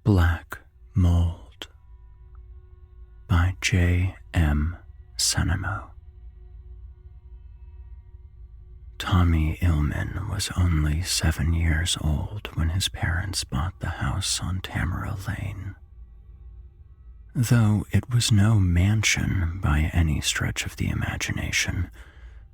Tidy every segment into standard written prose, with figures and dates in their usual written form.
Black Mold by J.M. Cennamo. Tommy Illman was only 7 years old when his parents bought the house on Tamara Lane. Though it was no mansion by any stretch of the imagination,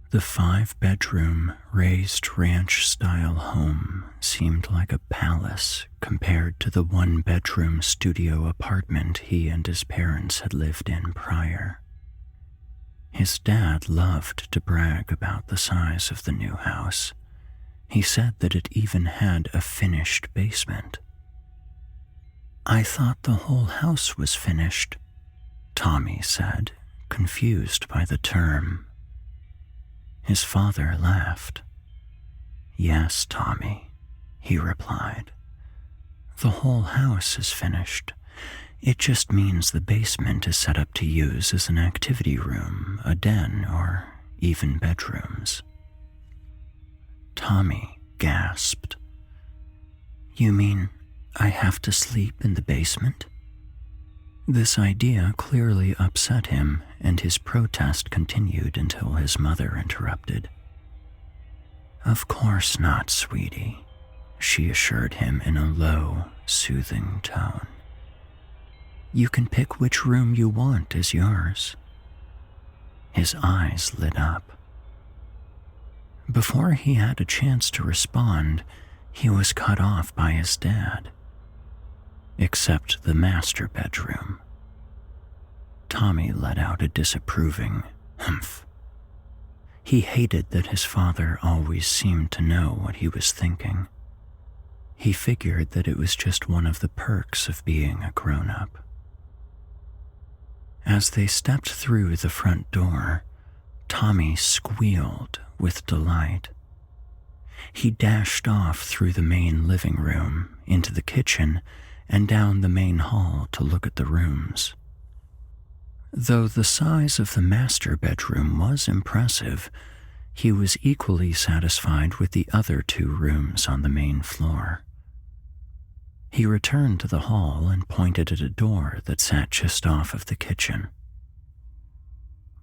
the 5-bedroom, raised ranch-style home seemed like a palace compared to the 1-bedroom studio apartment he and his parents had lived in prior. His dad loved to brag about the size of the new house. He said that it even had a finished basement. "I thought the whole house was finished," Tommy said, confused by the term. His father laughed. "Yes, Tommy," he replied. "The whole house is finished. It just means the basement is set up to use as an activity room, a den, or even bedrooms." Tommy gasped. "You mean I have to sleep in the basement?" This idea clearly upset him, and his protest continued until his mother interrupted. "Of course not, sweetie," she assured him in a low, soothing tone. "You can pick which room you want as yours." His eyes lit up. Before he had a chance to respond, he was cut off by his dad. "Except the master bedroom." Tommy let out a disapproving humph. He hated that his father always seemed to know what he was thinking. He figured that it was just one of the perks of being a grown-up. As they stepped through the front door, Tommy squealed with delight. He dashed off through the main living room, into the kitchen, and down the main hall to look at the rooms. Though the size of the master bedroom was impressive, he was equally satisfied with the other 2 rooms on the main floor. He returned to the hall and pointed at a door that sat just off of the kitchen.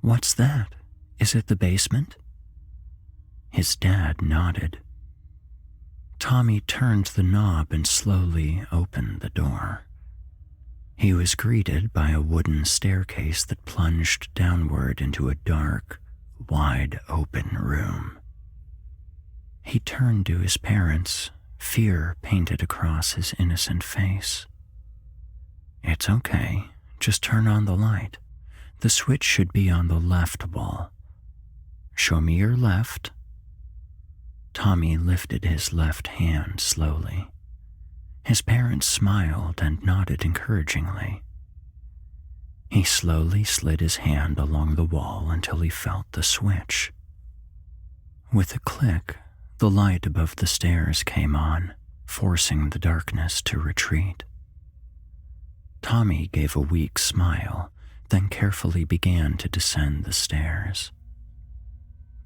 "What's that? Is it the basement?" His dad nodded. Tommy turned the knob and slowly opened the door. He was greeted by a wooden staircase that plunged downward into a dark, wide-open room. He turned to his parents, fear painted across his innocent face. "It's okay, just turn on the light. The switch should be on the left wall. Show me your left." Tommy lifted his left hand slowly. His parents smiled and nodded encouragingly. He slowly slid his hand along the wall until he felt the switch. With a click, the light above the stairs came on, forcing the darkness to retreat. Tommy gave a weak smile, then carefully began to descend the stairs.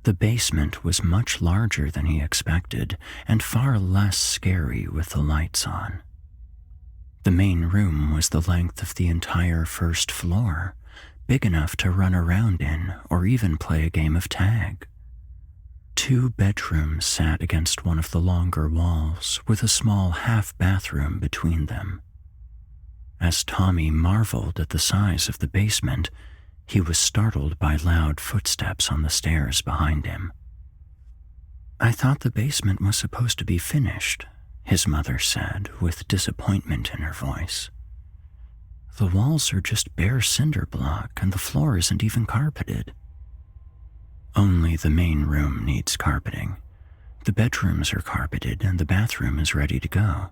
The basement was much larger than he expected and far less scary with the lights on. The main room was the length of the entire first floor, big enough to run around in or even play a game of tag. 2 bedrooms sat against one of the longer walls with a small half-bathroom between them. As Tommy marveled at the size of the basement, he was startled by loud footsteps on the stairs behind him. "I thought the basement was supposed to be finished," his mother said with disappointment in her voice. "The walls are just bare cinder block and the floor isn't even carpeted." "Only the main room needs carpeting. The bedrooms are carpeted and the bathroom is ready to go.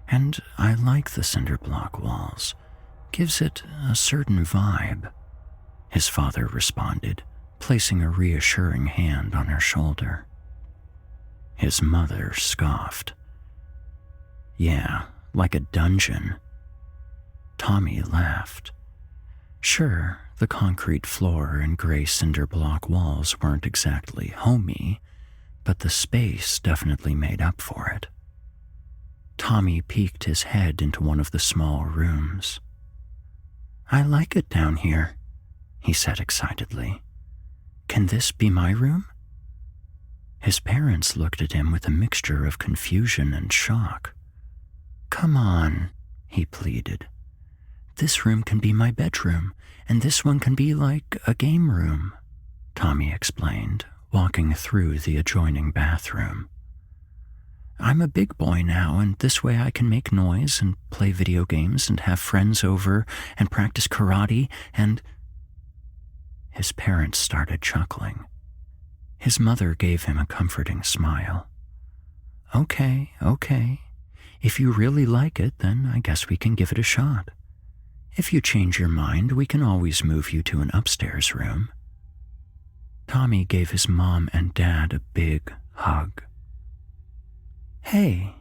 And I like the cinder block walls. Gives it a certain vibe," his father responded, placing a reassuring hand on her shoulder. His mother scoffed. "Yeah, like a dungeon." Tommy laughed. "Sure, The concrete floor and gray cinder block walls weren't exactly homey, but the space definitely made up for it. Tommy peeked his head into one of the small rooms. "I like it down here," he said excitedly. "Can this be my room?" His parents looked at him with a mixture of confusion and shock. "Come on," he pleaded. "This room can be my bedroom, and this one can be like a game room," Tommy explained, walking through the adjoining bathroom. "I'm a big boy now, and this way I can make noise and play video games and have friends over and practice karate and—" His parents started chuckling. His mother gave him a comforting smile. Okay. If you really like it, then I guess we can give it a shot. If you change your mind, we can always move you to an upstairs room." Tommy gave his mom and dad a big hug. "Hey,"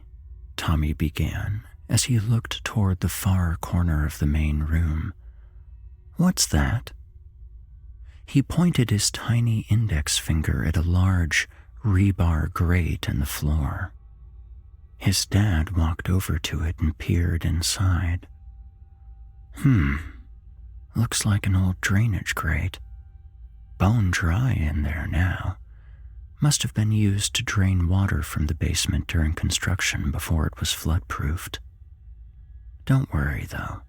Tommy began as he looked toward the far corner of the main room. "What's that?" He pointed his tiny index finger at a large rebar grate in the floor. His dad walked over to it and peered inside. Looks like an old drainage grate. Bone dry in there now. Must have been used to drain water from the basement during construction before it was flood-proofed. Don't worry, though.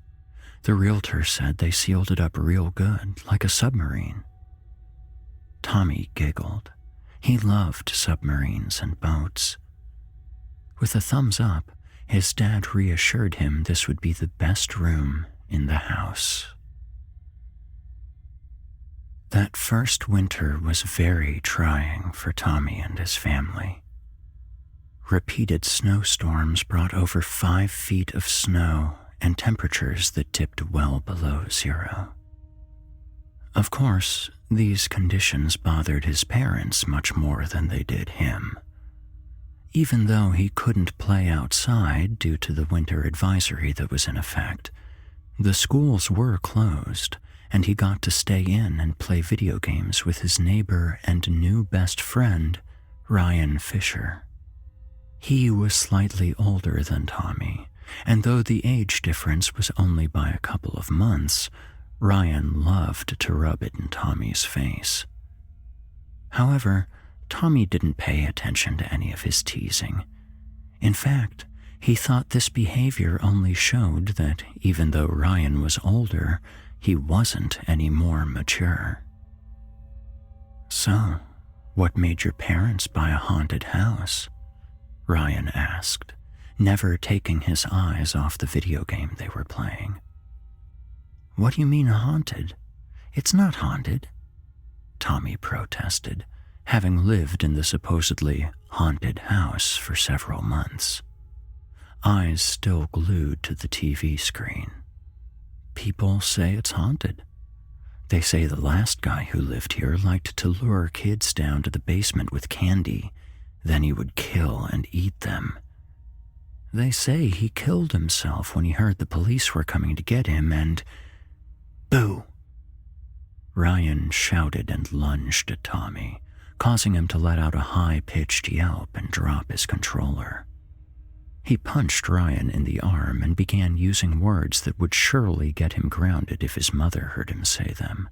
The realtor said they sealed it up real good, like a submarine. Tommy giggled. He loved submarines and boats. With a thumbs up, his dad reassured him this would be the best room in the house. That first winter was very trying for Tommy and his family. Repeated snowstorms brought over 5 feet of snow and temperatures that dipped well below zero. Of course, these conditions bothered his parents much more than they did him. Even though he couldn't play outside due to the winter advisory that was in effect, the schools were closed, and he got to stay in and play video games with his neighbor and new best friend, Ryan Fisher. He was slightly older than Tommy, and though the age difference was only by a couple of months, Ryan loved to rub it in Tommy's face. However, Tommy didn't pay attention to any of his teasing. In fact, he thought this behavior only showed that even though Ryan was older, he wasn't any more mature. "So, what made your parents buy a haunted house?" Ryan asked, never taking his eyes off the video game they were playing. "What do you mean haunted? It's not haunted," Tommy protested, having lived in the supposedly haunted house for several months. Eyes still glued to the TV screen. "People say it's haunted. They say the last guy who lived here liked to lure kids down to the basement with candy, then he would kill and eat them. They say he killed himself when he heard the police were coming to get him and—" "Boo!" Ryan shouted and lunged at Tommy, causing him to let out a high-pitched yelp and drop his controller. He punched Ryan in the arm and began using words that would surely get him grounded if his mother heard him say them.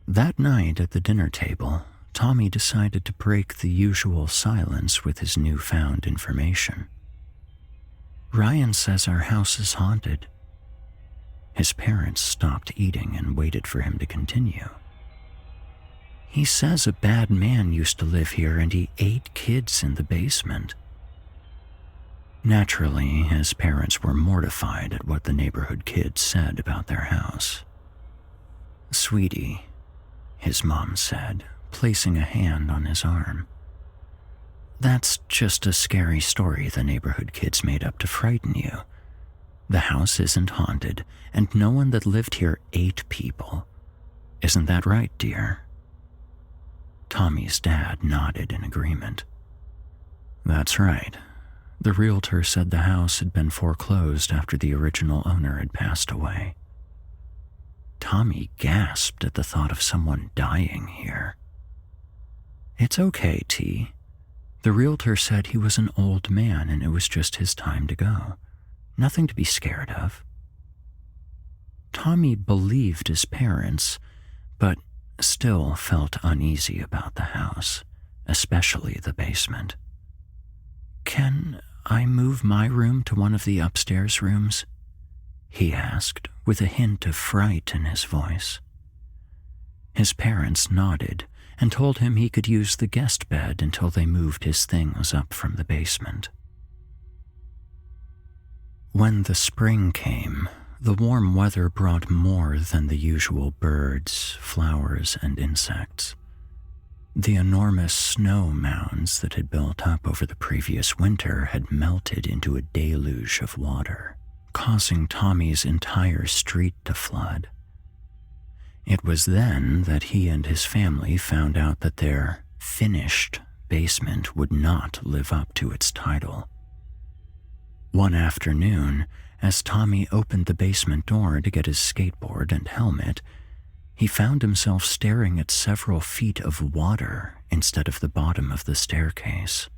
That night at the dinner table, Tommy decided to break the usual silence with his newfound information. "Ryan says our house is haunted." His parents stopped eating and waited for him to continue. "He says a bad man used to live here and he ate kids in the basement." Naturally, his parents were mortified at what the neighborhood kids said about their house. "Sweetie," his mom said, placing a hand on his arm. "That's just a scary story the neighborhood kids made up to frighten you. The house isn't haunted, and no one that lived here ate people. Isn't that right, dear?" Tommy's dad nodded in agreement. "That's right. The realtor said the house had been foreclosed after the original owner had passed away." Tommy gasped at the thought of someone dying here. "It's okay, T. The realtor said he was an old man and it was just his time to go. Nothing to be scared of." Tommy believed his parents, but still felt uneasy about the house, especially the basement. "Can I move my room to one of the upstairs rooms?" he asked, with a hint of fright in his voice. His parents nodded and told him he could use the guest bed until they moved his things up from the basement. When the spring came, the warm weather brought more than the usual birds, flowers, and insects. The enormous snow mounds that had built up over the previous winter had melted into a deluge of water, causing Tommy's entire street to flood. It was then that he and his family found out that their finished basement would not live up to its title. One afternoon, as Tommy opened the basement door to get his skateboard and helmet, he found himself staring at several feet of water instead of the bottom of the staircase.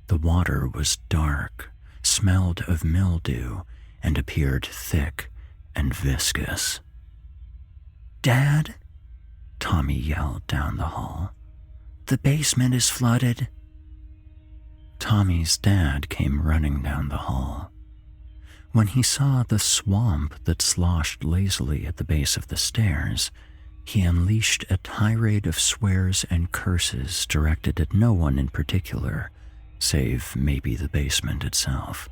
The water was dark, smelled of mildew, and appeared thick and viscous. "Dad," Tommy yelled down the hall, "the basement is flooded." Tommy's dad came running down the hall. When he saw the swamp that sloshed lazily at the base of the stairs, he unleashed a tirade of swears and curses directed at no one in particular, save maybe the basement itself.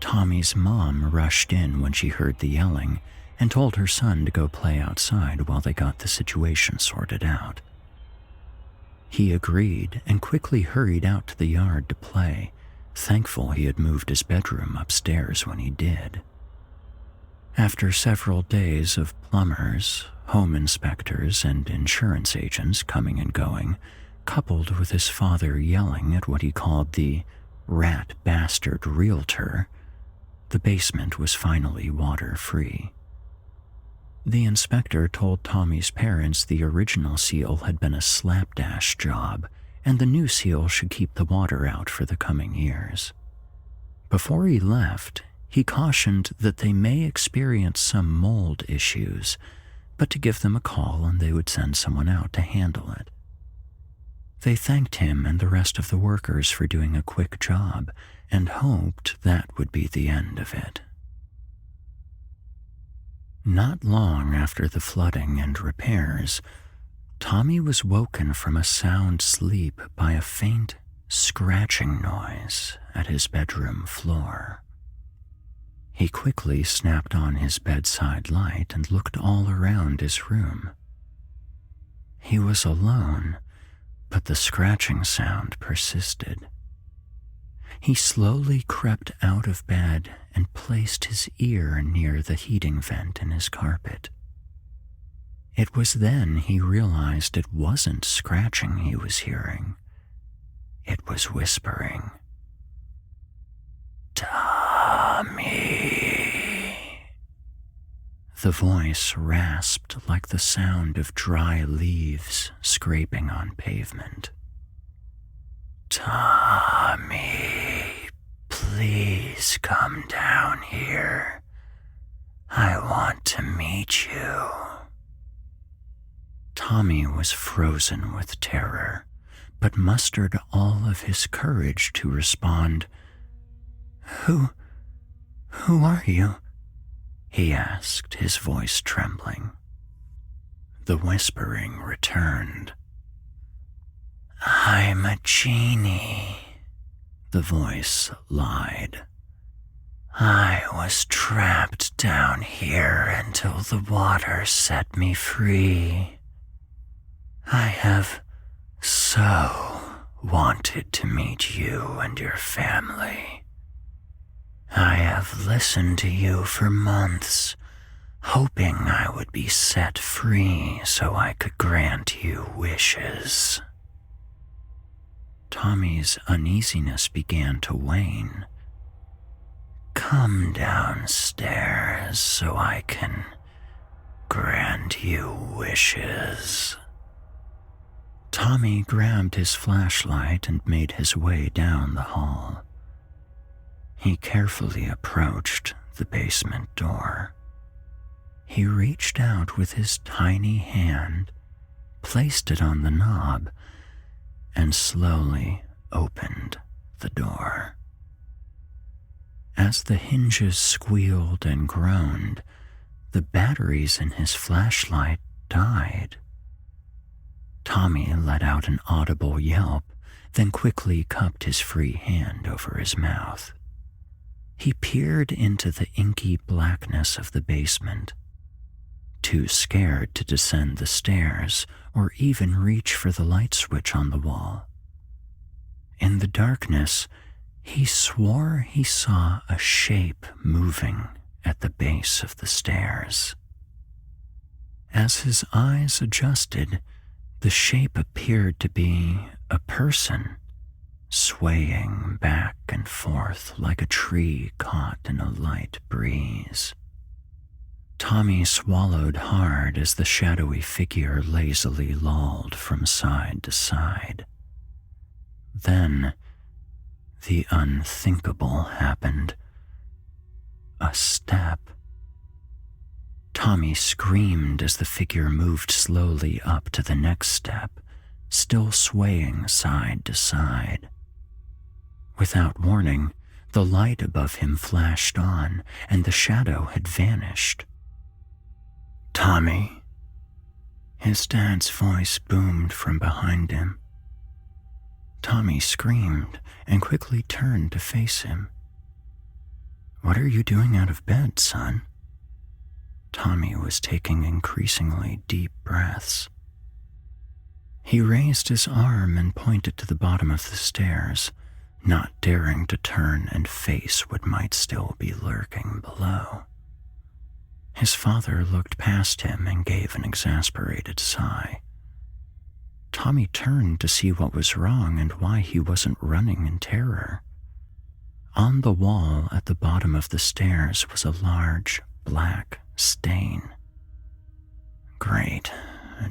Tommy's mom rushed in when she heard the yelling and told her son to go play outside while they got the situation sorted out. He agreed and quickly hurried out to the yard to play, thankful he had moved his bedroom upstairs when he did. After several days of plumbers, home inspectors, and insurance agents coming and going, coupled with his father yelling at what he called the rat bastard realtor, the basement was finally water-free. The inspector told Tommy's parents the original seal had been a slapdash job, and the new seal should keep the water out for the coming years. Before he left, he cautioned that they may experience some mold issues, but to give them a call and they would send someone out to handle it. They thanked him and the rest of the workers for doing a quick job and hoped that would be the end of it. Not long after the flooding and repairs, Tommy was woken from a sound sleep by a faint, scratching noise at his bedroom floor. He quickly snapped on his bedside light and looked all around his room. He was alone, but the scratching sound persisted. He slowly crept out of bed and placed his ear near the heating vent in his carpet. It was then he realized it wasn't scratching he was hearing. It was whispering. "Tommy." The voice rasped like the sound of dry leaves scraping on pavement. "Tommy, please come down here. I want to meet you." Tommy was frozen with terror, but mustered all of his courage to respond. Who are you?" he asked, his voice trembling. The whispering returned. "I'm a genie," the voice lied. "I was trapped down here until the water set me free. I have so wanted to meet you and your family. I have listened to you for months, hoping I would be set free so I could grant you wishes." Tommy's uneasiness began to wane. "Come downstairs so I can grant you wishes. Tommy grabbed his flashlight and made his way down the hall. He carefully approached the basement door. He reached out with his tiny hand, placed it on the knob, and slowly opened the door. As the hinges squealed and groaned, the batteries in his flashlight died. Tommy let out an audible yelp, then quickly cupped his free hand over his mouth. He peered into the inky blackness of the basement, too scared to descend the stairs or even reach for the light switch on the wall. In the darkness, he swore he saw a shape moving at the base of the stairs. As his eyes adjusted, the shape appeared to be a person, swaying back and forth like a tree caught in a light breeze. Tommy swallowed hard as the shadowy figure lazily lolled from side to side. Then, the unthinkable happened. A step. Tommy screamed as the figure moved slowly up to the next step, still swaying side to side. Without warning, the light above him flashed on, and the shadow had vanished. "Tommy," his dad's voice boomed from behind him. Tommy screamed and quickly turned to face him. "What are you doing out of bed, son?" Tommy was taking increasingly deep breaths. He raised his arm and pointed to the bottom of the stairs, not daring to turn and face what might still be lurking below. His father looked past him and gave an exasperated sigh. Tommy turned to see what was wrong and why he wasn't running in terror. On the wall at the bottom of the stairs was a large, black stain. "Great,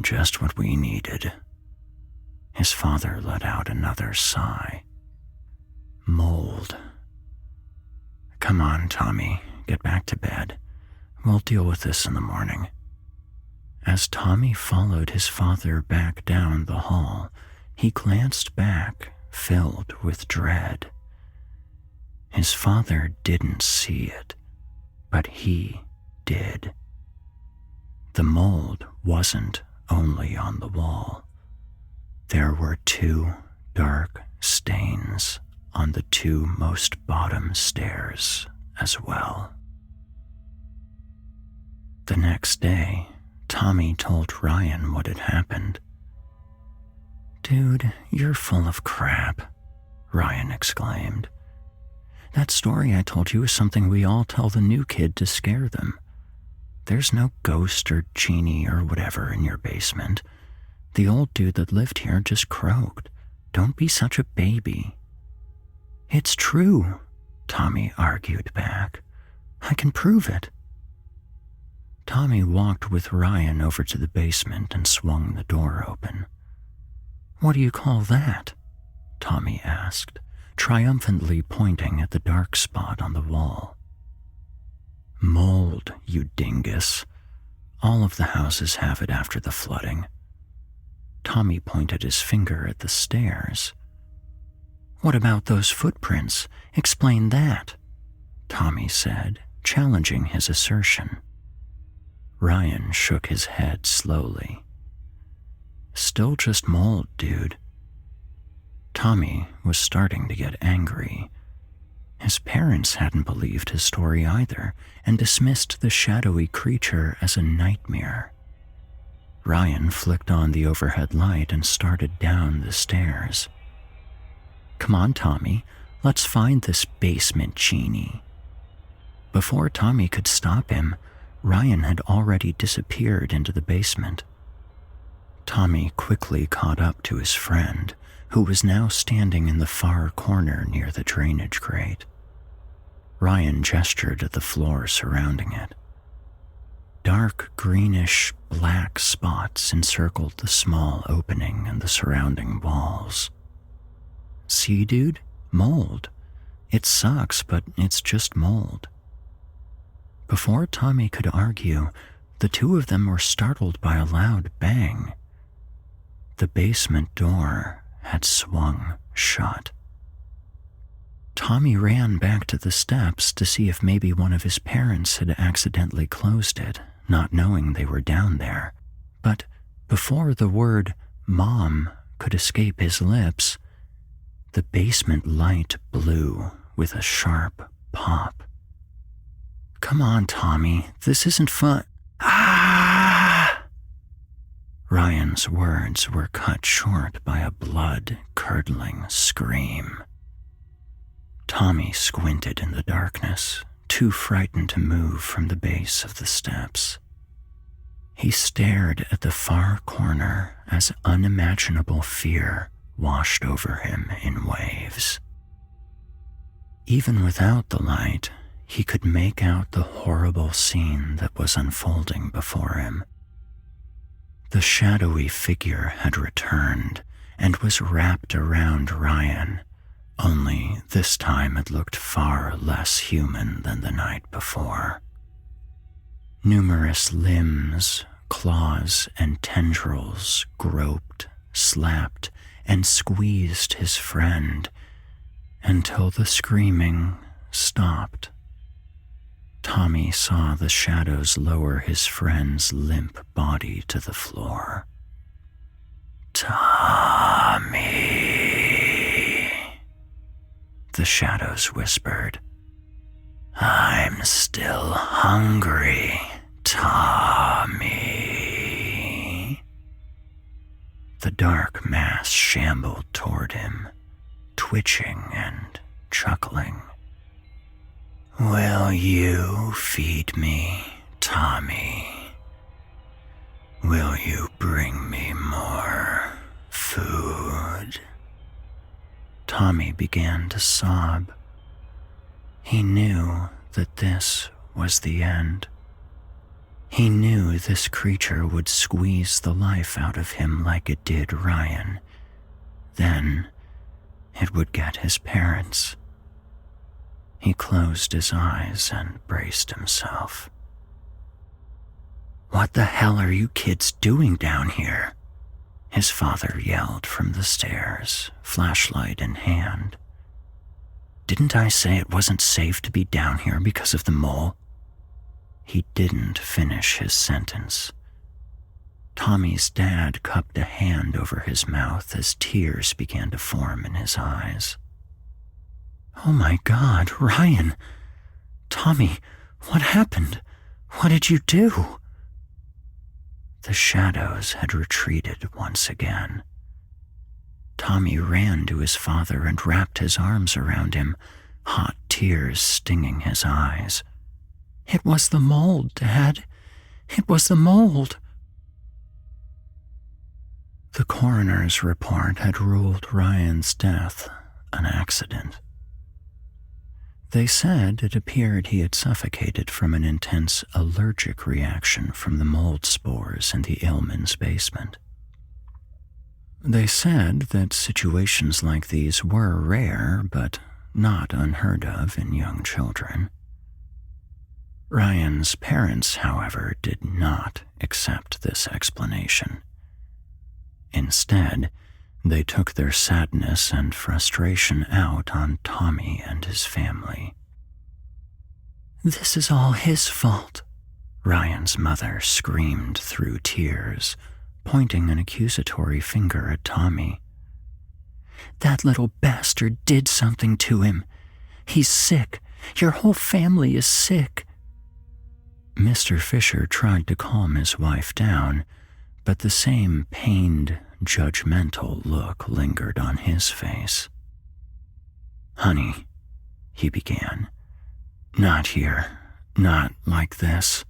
just what we needed." His father let out another sigh. "Mold. Come on, Tommy, get back to bed. We'll deal with this in the morning." As Tommy followed his father back down the hall, he glanced back, filled with dread. His father didn't see it, but he did. The mold wasn't only on the wall. There were 2 dark stains on the 2 most bottom stairs as well. The next day, Tommy told Ryan what had happened. "Dude, you're full of crap," Ryan exclaimed. "That story I told you is something we all tell the new kid to scare them. There's no ghost or genie or whatever in your basement. The old dude that lived here just croaked. Don't be such a baby." "It's true," Tommy argued back. "I can prove it." Tommy walked with Ryan over to the basement and swung the door open. "What do you call that?" Tommy asked, triumphantly pointing at the dark spot on the wall. "Mold, you dingus. All of the houses have it after the flooding." Tommy pointed his finger at the stairs. "What about those footprints? Explain that," Tommy said, challenging his assertion. Ryan shook his head slowly. "Still just mold, dude." Tommy was starting to get angry. His parents hadn't believed his story either and dismissed the shadowy creature as a nightmare. Ryan flicked on the overhead light and started down the stairs. "Come on, Tommy, let's find this basement genie." Before Tommy could stop him, Ryan had already disappeared into the basement. Tommy quickly caught up to his friend, who was now standing in the far corner near the drainage grate. Ryan gestured at the floor surrounding it. Dark greenish black spots encircled the small opening in the surrounding walls. See, dude? Mold. It sucks, but it's just mold. Before Tommy could argue, the two of them were startled by a loud bang. The basement door had swung shut. Tommy ran back to the steps to see if maybe one of his parents had accidentally closed it, not knowing they were down there. But before the word "Mom" could escape his lips, the basement light blew with a sharp pop. "Come on, Tommy, this isn't fun." Ah! Ryan's words were cut short by a blood-curdling scream. Tommy squinted in the darkness, too frightened to move from the base of the steps. He stared at the far corner as unimaginable fear washed over him in waves. Even without the light, he could make out the horrible scene that was unfolding before him. The shadowy figure had returned and was wrapped around Ryan, only this time it looked far less human than the night before. Numerous limbs, claws, and tendrils groped, slapped, and squeezed his friend until the screaming stopped. Tommy saw the shadows lower his friend's limp body to the floor. "Tommy," the shadows whispered. "I'm still hungry, Tommy." The dark mass shambled toward him, twitching and chuckling. "Will you feed me, Tommy? Will you bring me more food?" Tommy began to sob. He knew that this was the end. He knew this creature would squeeze the life out of him like it did Ryan. Then it would get his parents. He closed his eyes and braced himself. "What the hell are you kids doing down here?" his father yelled from the stairs, flashlight in hand. "Didn't I say it wasn't safe to be down here because of the mole?" He didn't finish his sentence. Tommy's dad cupped a hand over his mouth as tears began to form in his eyes. "Oh my God, Ryan! Tommy, what happened? What did you do?" The shadows had retreated once again. Tommy ran to his father and wrapped his arms around him, hot tears stinging his eyes. "It was the mold, Dad. It was the mold." The coroner's report had ruled Ryan's death an accident. They said it appeared he had suffocated from an intense allergic reaction from the mold spores in the Illman's basement. They said that situations like these were rare, but not unheard of in young children. Ryan's parents, however, did not accept this explanation. Instead, they took their sadness and frustration out on Tommy and his family. "This is all his fault," Ryan's mother screamed through tears, pointing an accusatory finger at Tommy. "That little bastard did something to him. He's sick. Your whole family is sick." Mr. Fisher tried to calm his wife down, but the same pained, judgmental look lingered on his face. "Honey," he began, "not here, not like this."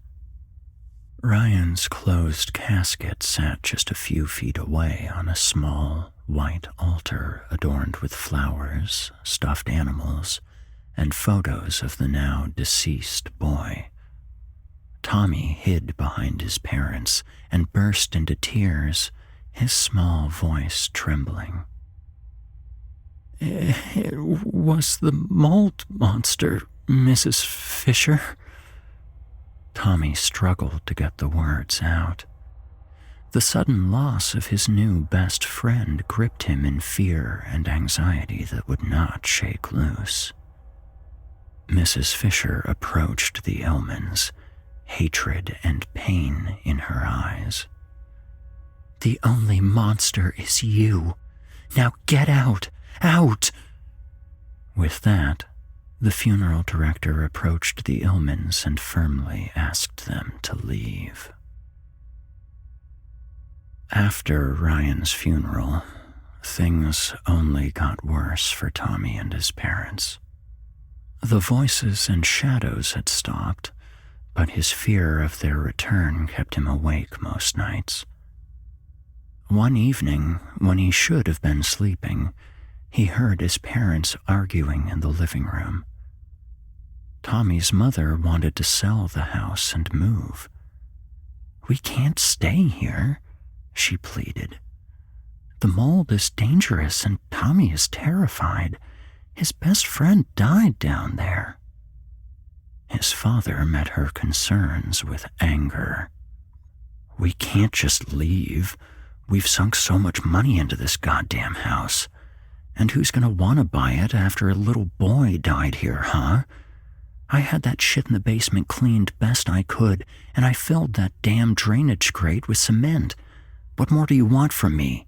Ryan's closed casket sat just a few feet away on a small, white altar adorned with flowers, stuffed animals, and photos of the now deceased boy. Tommy hid behind his parents and burst into tears, his small voice trembling. "It was the mold monster, Mrs. Fisher." Tommy struggled to get the words out. The sudden loss of his new best friend gripped him in fear and anxiety that would not shake loose. Mrs. Fisher approached the Illmans, hatred and pain in her eyes. "The only monster is you. Now get out! Out!" With that, the funeral director approached the Illmans and firmly asked them to leave. After Ryan's funeral, things only got worse for Tommy and his parents. The voices and shadows had stopped, but his fear of their return kept him awake most nights. One evening, when he should have been sleeping, he heard his parents arguing in the living room. Tommy's mother wanted to sell the house and move. "We can't stay here," she pleaded. "The mold is dangerous and Tommy is terrified. His best friend died down there." His father met her concerns with anger. "We can't just leave. We've sunk so much money into this goddamn house. And who's gonna want to buy it after a little boy died here, huh? I had that shit in the basement cleaned best I could, and I filled that damn drainage grate with cement. What more do you want from me?"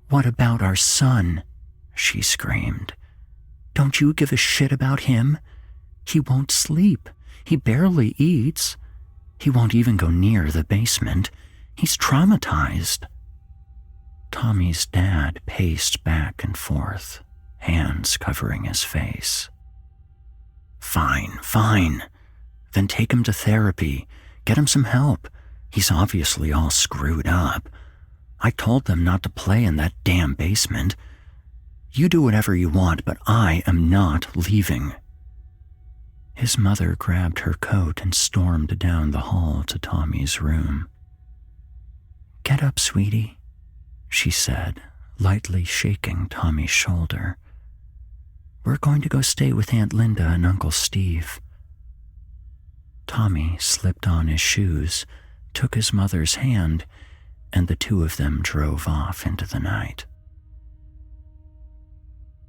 "What about our son?" she screamed. "Don't you give a shit about him? He won't sleep. He barely eats. He won't even go near the basement. He's traumatized." Tommy's dad paced back and forth, hands covering his face. Fine. Then take him to therapy. Get him some help. He's obviously all screwed up. I told them not to play in that damn basement. You do whatever you want, but I am not leaving." His mother grabbed her coat and stormed down the hall to Tommy's room. "Get up, sweetie," she said, lightly shaking Tommy's shoulder. "We're going to go stay with Aunt Linda and Uncle Steve." Tommy slipped on his shoes, took his mother's hand, and the two of them drove off into the night.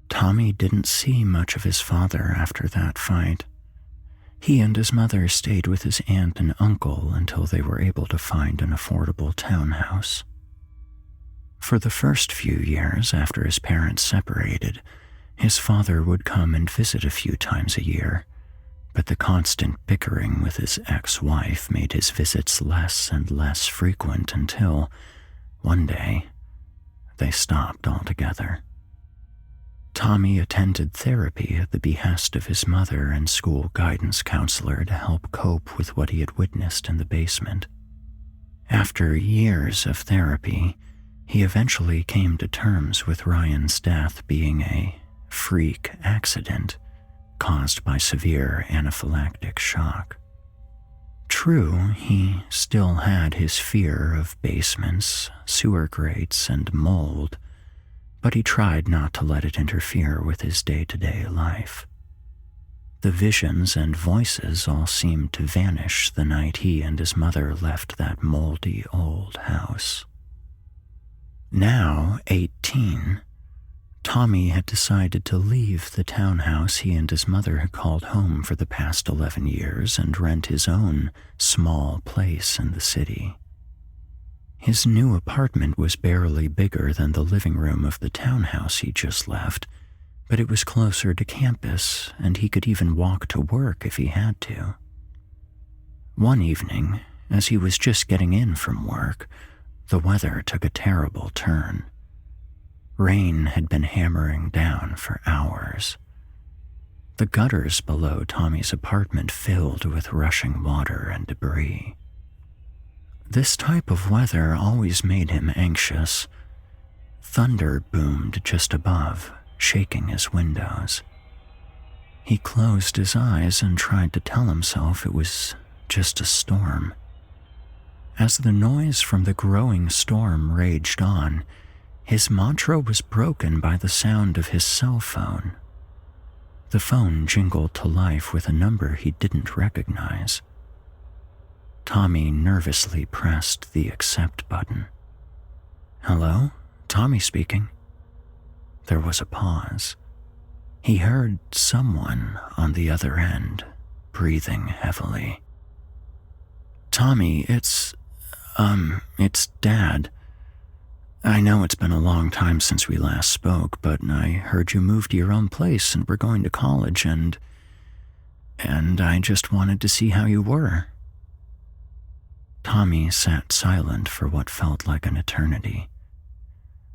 Tommy didn't see much of his father after that fight. He and his mother stayed with his aunt and uncle until they were able to find an affordable townhouse. For the first few years after his parents separated, his father would come and visit a few times a year, but the constant bickering with his ex-wife made his visits less and less frequent until, one day, they stopped altogether. Tommy attended therapy at the behest of his mother and school guidance counselor to help cope with what he had witnessed in the basement. After years of therapy, he eventually came to terms with Ryan's death being a freak accident caused by severe anaphylactic shock. True, he still had his fear of basements, sewer grates, and mold, but he tried not to let it interfere with his day-to-day life. The visions and voices all seemed to vanish the night he and his mother left that moldy old house. Now 18, Tommy had decided to leave the townhouse he and his mother had called home for the past 11 years and rent his own small place in the city. His new apartment was barely bigger than the living room of the townhouse he just left, but it was closer to campus, and he could even walk to work if he had to. One evening, as he was just getting in from work, the weather took a terrible turn. Rain had been hammering down for hours. The gutters below Tommy's apartment filled with rushing water and debris. This type of weather always made him anxious. Thunder boomed just above, shaking his windows. He closed his eyes and tried to tell himself it was just a storm. As the noise from the growing storm raged on, his mantra was broken by the sound of his cell phone. The phone jingled to life with a number he didn't recognize. Tommy nervously pressed the accept button. "Hello? Tommy speaking." There was a pause. He heard someone on the other end, breathing heavily. "Tommy, it's Dad. I know it's been a long time since we last spoke, but I heard you moved to your own place and were going to college, and I just wanted to see how you were." Tommy sat silent for what felt like an eternity.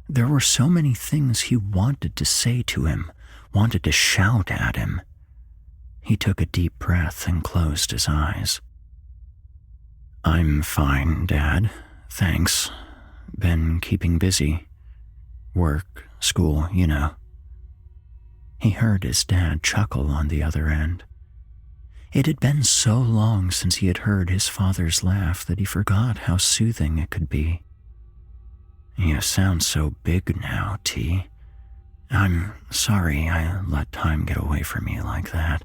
There were so many things he wanted to say to him, wanted to shout at him. He took a deep breath and closed his eyes. "I'm fine, Dad. Thanks. Been keeping busy. Work, school, you know." He heard his dad chuckle on the other end. It had been so long since he had heard his father's laugh that he forgot how soothing it could be. "You sound so big now, T. I'm sorry I let time get away from me like that.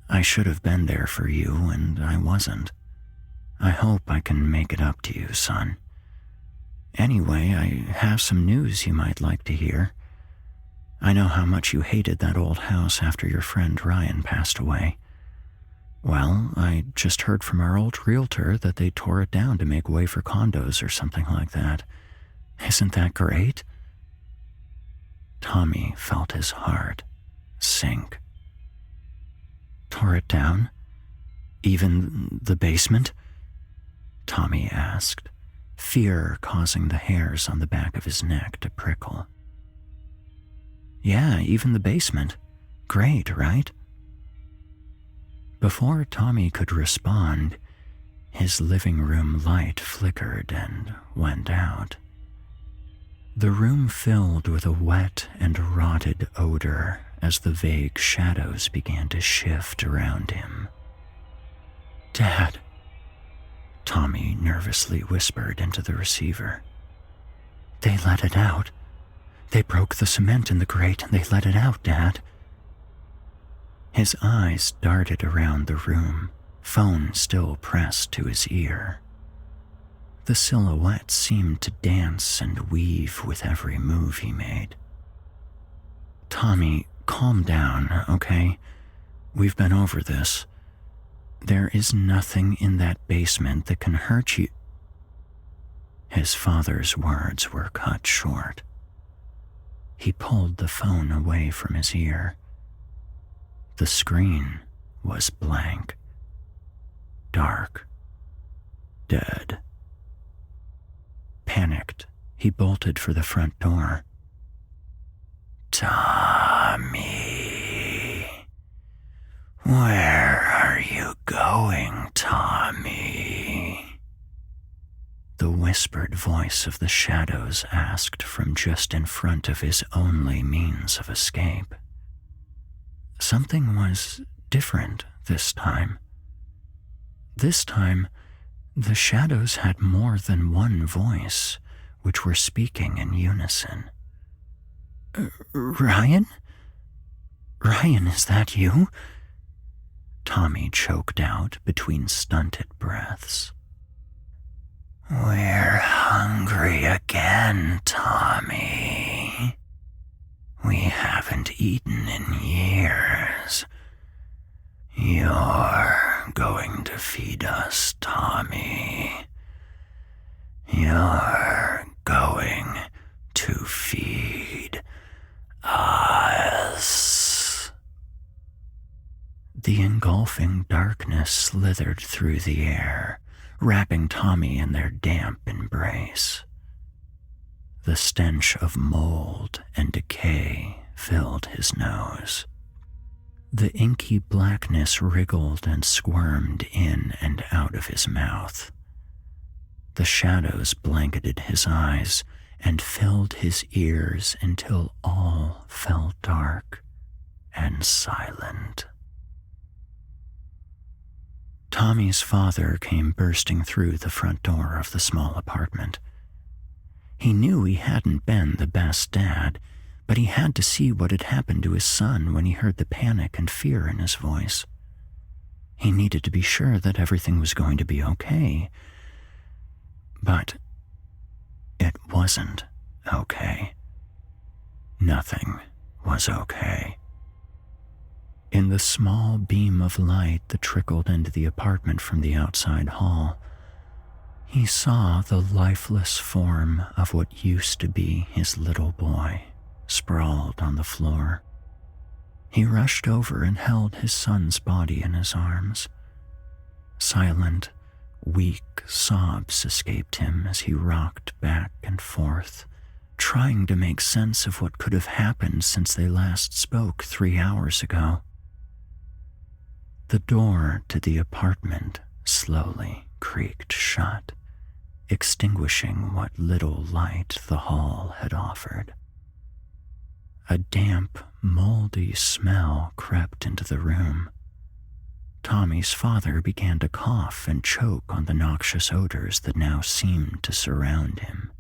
I should have been there for you, and I wasn't. I hope I can make it up to you, son. Anyway, I have some news you might like to hear. I know how much you hated that old house after your friend Ryan passed away. Well, I just heard from our old realtor that they tore it down to make way for condos or something like that. Isn't that great?" Tommy felt his heart sink. "Tore it down? Even the basement?" Tommy asked, fear causing the hairs on the back of his neck to prickle. "Yeah, even the basement. Great, right?" Before Tommy could respond, his living room light flickered and went out. The room filled with a wet and rotted odor as the vague shadows began to shift around him. "Dad," Tommy nervously whispered into the receiver. "They let it out. They broke the cement in the grate and they let it out, Dad." His eyes darted around the room, phone still pressed to his ear. The silhouette seemed to dance and weave with every move he made. "Tommy, calm down, okay? We've been over this. There is nothing in that basement that can hurt you." His father's words were cut short. He pulled the phone away from his ear. The screen was blank. Dark. Dead. Panicked, he bolted for the front door. "Tommy, where are you going, Tommy?" The whispered voice of the shadows asked from just in front of his only means of escape. Something was different this time. This time, the shadows had more than one voice, which were speaking in unison. "Ryan? Ryan, is that you?" Tommy choked out between stunted breaths. "We're hungry again, Tommy. We haven't eaten in years. You're going to feed us, Tommy. You're going to feed us." The engulfing darkness slithered through the air, wrapping Tommy in their damp embrace. The stench of mold and decay filled his nose. The inky blackness wriggled and squirmed in and out of his mouth. The shadows blanketed his eyes and filled his ears until all fell dark and silent. Tommy's father came bursting through the front door of the small apartment. He knew he hadn't been the best dad, but he had to see what had happened to his son when he heard the panic and fear in his voice. He needed to be sure that everything was going to be okay. But it wasn't okay. Nothing was okay. In the small beam of light that trickled into the apartment from the outside hall, he saw the lifeless form of what used to be his little boy, sprawled on the floor. He rushed over and held his son's body in his arms. Silent, weak sobs escaped him as he rocked back and forth, trying to make sense of what could have happened since they last spoke 3 hours ago. The door to the apartment slowly creaked shut, extinguishing what little light the hall had offered. A damp, moldy smell crept into the room. Tommy's father began to cough and choke on the noxious odors that now seemed to surround him.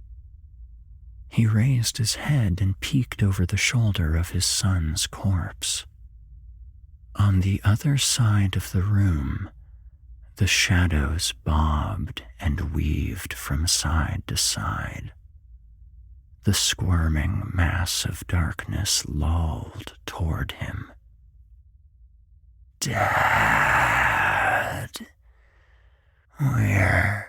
He raised his head and peeked over the shoulder of his son's corpse. On the other side of the room, the shadows bobbed and weaved from side to side. The squirming mass of darkness lolled toward him. "Dad, where